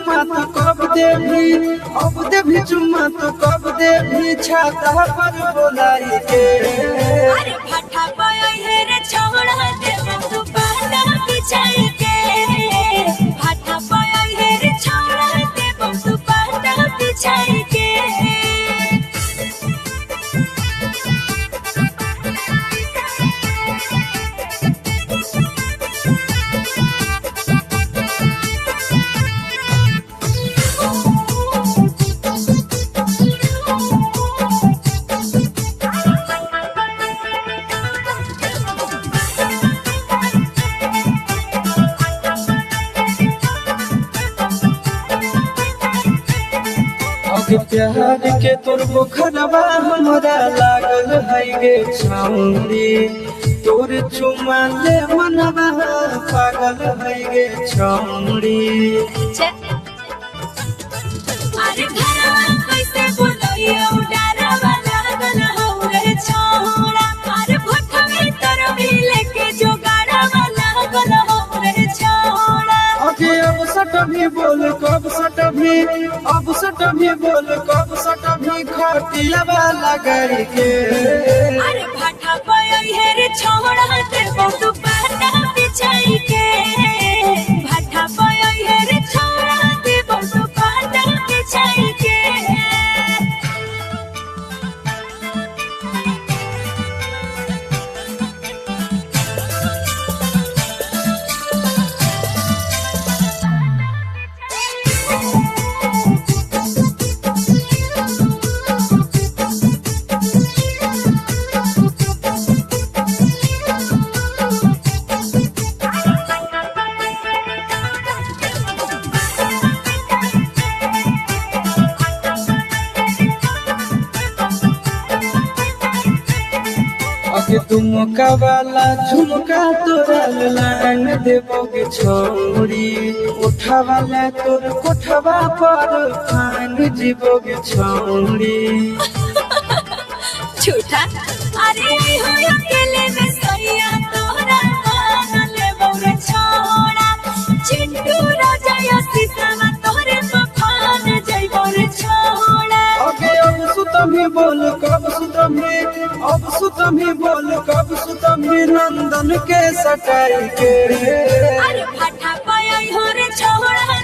चुम्मा तो कब देवी, अब देवी चुम्मा तो कब देवी, छाता पर बोलाई के। अरे फटा पाया है रे छोड़ा देव तू बाटा बिछाई के, फटा पाया है रे छोड़ा देव तू बाटा बिछाई के। प्यार के तोर बुखरवा हमरा लागल है गे छौरी, तोर चुमा ले मनवा पागल है गे छौरी। अरे घरवा कैसे बोलइयो डरवा लागल हो रे छोड़ा, अरे भट्ठा में तर मिले के जोगाड़वा लागल हो रे छोड़ा। अगे अब सट भी बोल कब सट भी, अब सट भी बोल कब सट भी, खटिया वाला गई के। अरे भट्ठा पाया है रे छोड़ा देव तू बाटा बिछाई के, भट्ठा पाया है रे छोड़ा देव तू बाटा बिछाई के। अगे तुमका वाला झुमका तोरा लान देबोगे छोरी, उठा वाला तोर कोठवा पर फान जीवोगे छोरी। झूठा अरे हो अकेले में सैया तोरा मान ले बौरे छोड़ा, चिंटू राजा या सीतावा तोरे मखान जय बौरे छोड़ा। अगे अब सुतमी बोल कब सुतमी, अब सुतमी बोल कब सुतमी, नंदन के सटाई के। अरे फटा पाया हो रे छोड़ा